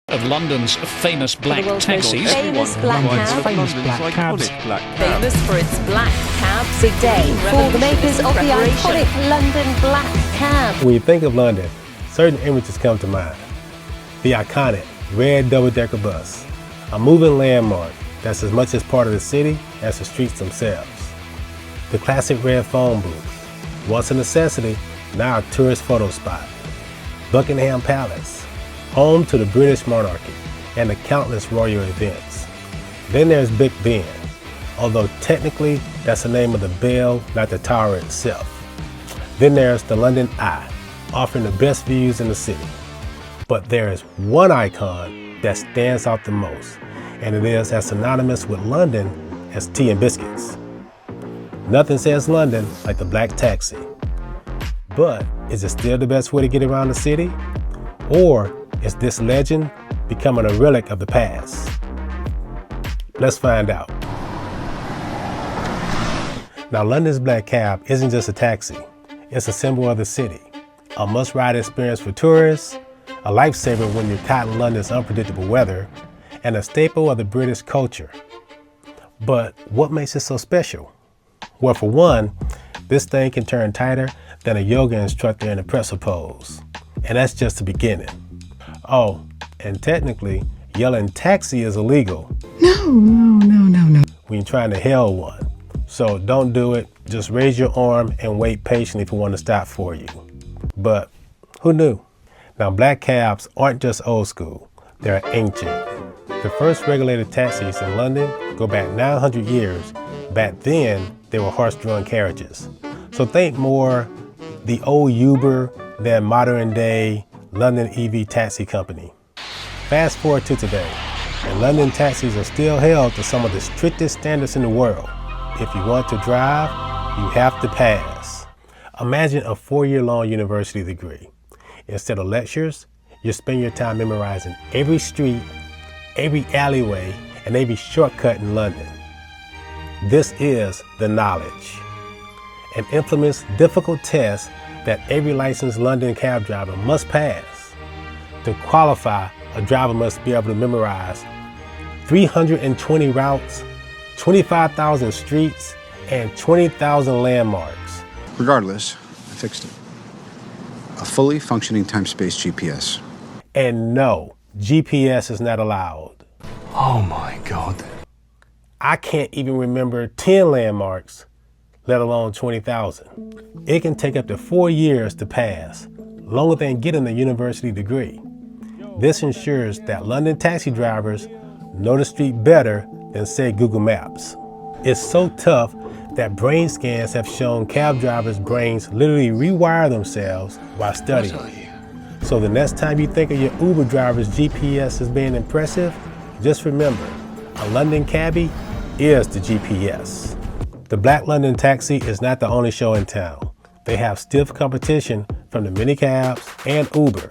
Of London's famous black taxis. Famous black cab. Famous black cabs. Famous for its black cabs. Big day for the makers of the iconic London black cab. When you think of London, certain images come to mind. The iconic red double-decker bus, a moving landmark that's as much as part of the city as the streets themselves. The classic red phone booth, once a necessity, now a tourist photo spot. Buckingham Palace, home to the British monarchy and the countless royal events. Then there's Big Ben, although technically that's the name of the bell, not the tower itself. Then there's the London Eye, offering the best views in the city. But there is one icon that stands out the most, and it is as synonymous with London as tea and biscuits. Nothing says London like the black taxi. But is it still the best way to get around the city? Or is this legend becoming a relic of the past? Let's find out. Now, London's black cab isn't just a taxi. It's a symbol of the city, a must-ride experience for tourists, a lifesaver when you're caught in London's unpredictable weather, and a staple of the British culture. But what makes it so special? Well, for one, this thing can turn tighter than a yoga instructor in a pretzel pose. And that's just the beginning. Oh, and technically, yelling taxi is illegal. No. When you're trying to hail one. So don't do it. Just raise your arm and wait patiently for one to stop for you. But who knew? Now, black cabs aren't just old school. They're ancient. The first regulated taxis in London go back 900 years. Back then, they were horse-drawn carriages. So think more the old Uber than modern day London EV taxi company. Fast forward to today, and London taxis are still held to some of the strictest standards in the world. If you want to drive, you have to pass. Imagine a 4-year-long university degree. Instead of lectures, you spend your time memorizing every street, every alleyway, and every shortcut in London. This is the knowledge, an infamous, difficult test that every licensed London cab driver must pass. To qualify, a driver must be able to memorize 320 routes, 25,000 streets, and 20,000 landmarks. Regardless, I fixed it. A fully functioning time-space GPS. And no, GPS is not allowed. Oh my God. I can't even remember 10 landmarks, let alone 20,000. It can take up to 4 years to pass, longer than getting a university degree. This ensures that London taxi drivers know the street better than, say, Google Maps. It's so tough that brain scans have shown cab drivers' brains literally rewire themselves while studying. So the next time you think of your Uber driver's GPS as being impressive, just remember, a London cabbie is the GPS. The Black London Taxi is not the only show in town. They have stiff competition from the minicabs and Uber.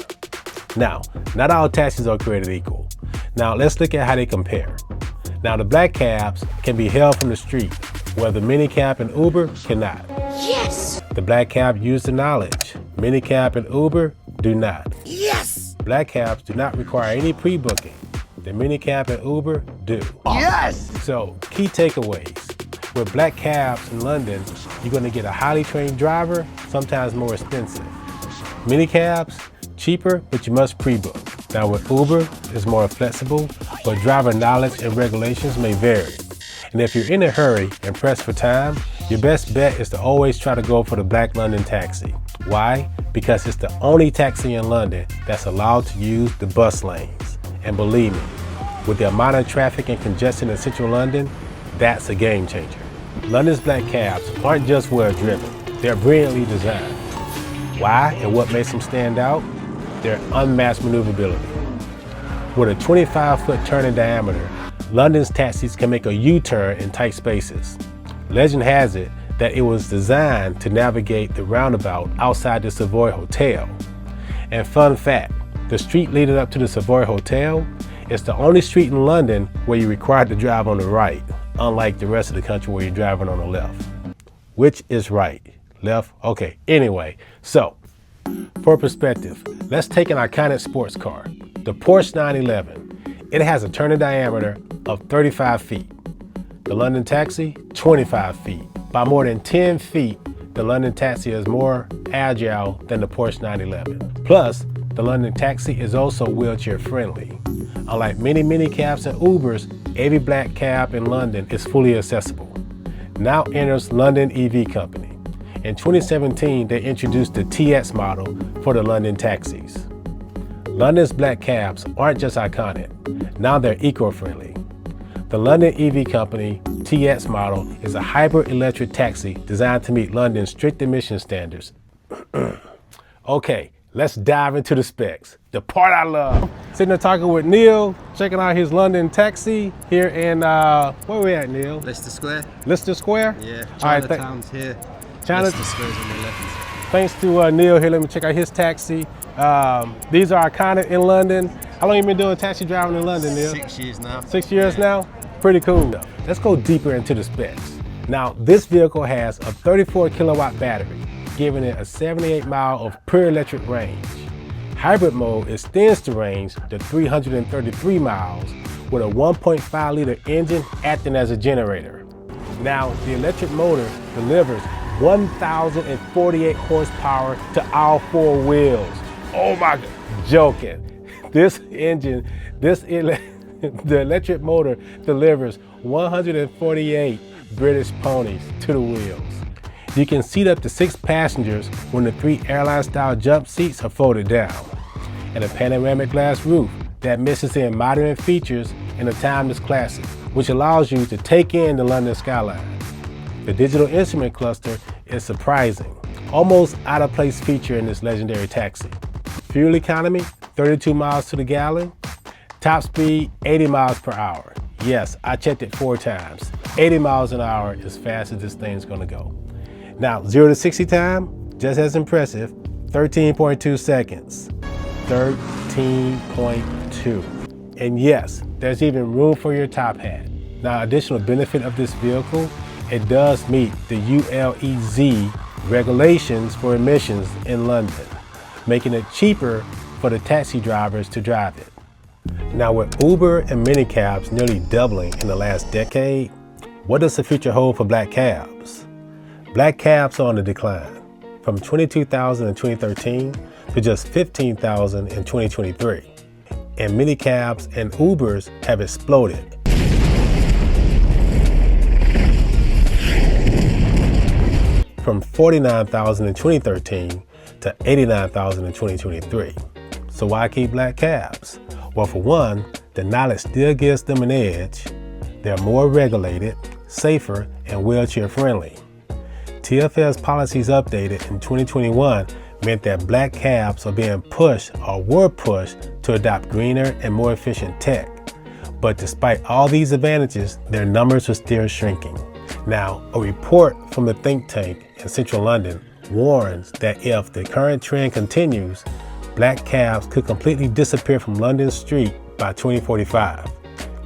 Now, not all taxis are created equal. Now let's look at how they compare. Now the black cabs can be hailed from the street, where the minicab and Uber cannot. Yes! The black cab use the knowledge. Minicab and Uber do not. Yes! Black cabs do not require any pre-booking. The minicab and Uber do. Yes! So, key takeaways. With black cabs in London, you're going to get a highly trained driver, sometimes more expensive. Minicabs, cheaper, but you must pre-book. Now with Uber, it's more flexible, but driver knowledge and regulations may vary. And if you're in a hurry and pressed for time, your best bet is to always try to go for the Black London Taxi. Why? Because it's the only taxi in London that's allowed to use the bus lanes. And believe me, with the amount of traffic and congestion in central London, that's a game changer. London's black cabs aren't just well driven, they're brilliantly designed. Why and what makes them stand out? Their unmatched maneuverability. With a 25-foot turn in diameter, London's taxis can make a U-turn in tight spaces. Legend has it that it was designed to navigate the roundabout outside the Savoy Hotel. And fun fact, the street leading up to the Savoy Hotel is the only street in London where you're required to drive on the right, unlike the rest of the country where you're driving on the left. Which is right? Left? Okay, anyway, so for perspective, let's take an iconic sports car, the Porsche 911. It has a turning diameter of 35 feet. The London Taxi, 25 feet. By more than 10 feet, the London Taxi is more agile than the Porsche 911. Plus, the London Taxi is also wheelchair friendly. Unlike many cabs and Ubers, every black cab in London is fully accessible. Now enters London EV Company. In 2017, they introduced the TX model for the London taxis. London's black cabs aren't just iconic, now they're eco-friendly. The London EV Company TX model is a hybrid electric taxi designed to meet London's strict emission standards. Okay, let's dive into the specs. The part I love. Sitting there talking with Neil, checking out his London taxi here in, where we at, Neil? Leicester Square. Leicester Square? Yeah, All right, Chinatown's here. China. Leicester Square's on the left. Thanks to Neil here. Let me check out his taxi. These are iconic in London. How long you been doing taxi driving in London, Neil? 6 years now. 6 years now? Pretty cool. Let's go deeper into the specs. Now, this vehicle has a 34 kilowatt battery, giving it a 78 mile of pure electric range. Hybrid mode extends the range to 333 miles with a 1.5 liter engine acting as a generator. Now, the electric motor delivers 1,048 horsepower to all four wheels. Oh my God, joking. This engine, the electric motor delivers 148 British ponies to the wheels. You can seat up to 6 passengers when the 3 airline-style jump seats are folded down, and a panoramic glass roof that mixes in modern features in a timeless classic, which allows you to take in the London skyline. The digital instrument cluster is surprising, almost out-of-place feature in this legendary taxi. Fuel economy, 32 miles to the gallon. Top speed, 80 miles per hour. Yes, I checked it 4 times. 80 miles an hour is as fast as this thing's gonna go. Now, 0 to 60 time, just as impressive, 13.2 seconds. 13.2. And yes, there's even room for your top hat. Now, additional benefit of this vehicle, it does meet the ULEZ regulations for emissions in London, making it cheaper for the taxi drivers to drive it. Now, with Uber and minicabs nearly doubling in the last decade, what does the future hold for black cabs? Black cabs are on the decline, from 22,000 in 2013 to just 15,000 in 2023. And minicabs and Ubers have exploded. From 49,000 in 2013 to 89,000 in 2023. So why keep black cabs? Well, for one, the knowledge still gives them an edge. They're more regulated, safer, and wheelchair friendly. TfL's policies updated in 2021 meant that black cabs are being pushed or were pushed to adopt greener and more efficient tech. But despite all these advantages, their numbers are still shrinking. Now, a report from the think tank in central London warns that if the current trend continues, black cabs could completely disappear from London street by 2045.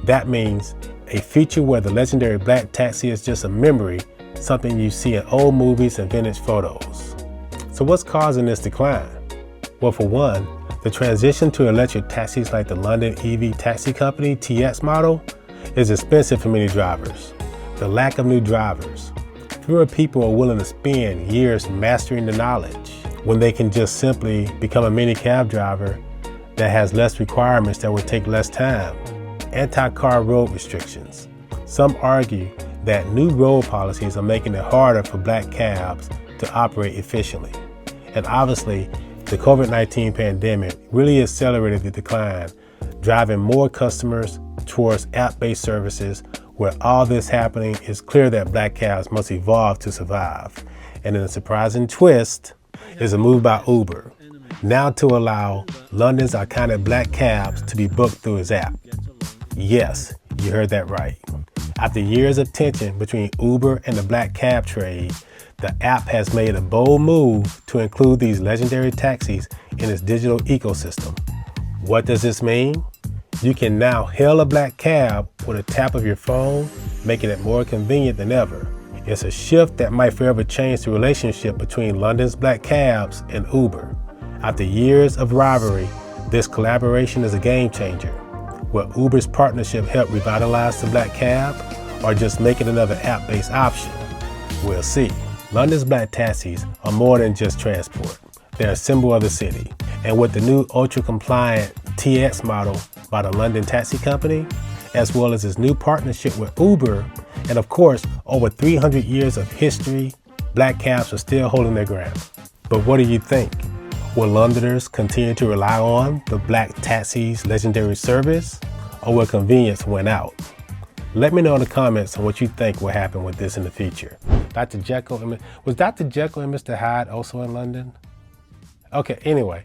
That means a future where the legendary black taxi is just a memory, something you see in old movies and vintage photos. So what's causing this decline? Well, for one, the transition to electric taxis like the London EV Taxi Company TX model is expensive for many drivers. The lack of new drivers. Fewer people are willing to spend years mastering the knowledge when they can just simply become a mini cab driver that has less requirements that would take less time. Anti-car road restrictions. Some argue that new road policies are making it harder for black cabs to operate efficiently. And obviously, the COVID-19 pandemic really accelerated the decline, driving more customers towards app-based services. Where all this happening, it's clear that black cabs must evolve to survive. And in a surprising twist is a move by Uber, now to allow London's iconic black cabs to be booked through his app. Yes, you heard that right. After years of tension between Uber and the black cab trade, the app has made a bold move to include these legendary taxis in its digital ecosystem. What does this mean? You can now hail a black cab with a tap of your phone, making it more convenient than ever. It's a shift that might forever change the relationship between London's black cabs and Uber. After years of rivalry, This collaboration is a game changer. Will Uber's partnership help revitalize the black cab or just make it another app-based option? We'll see. London's black taxis are more than just transport. They're a symbol of the city. And with the new ultra-compliant TX model by the London Taxi Company, as well as its new partnership with Uber, and of course, over 300 years of history, black cabs are still holding their ground. But what do you think? Will Londoners continue to rely on the black taxi's legendary service, or will convenience win out? Let me know in the comments on what you think will happen with this in the future. Was Dr. Jekyll and Mr. Hyde also in London? Okay, anyway.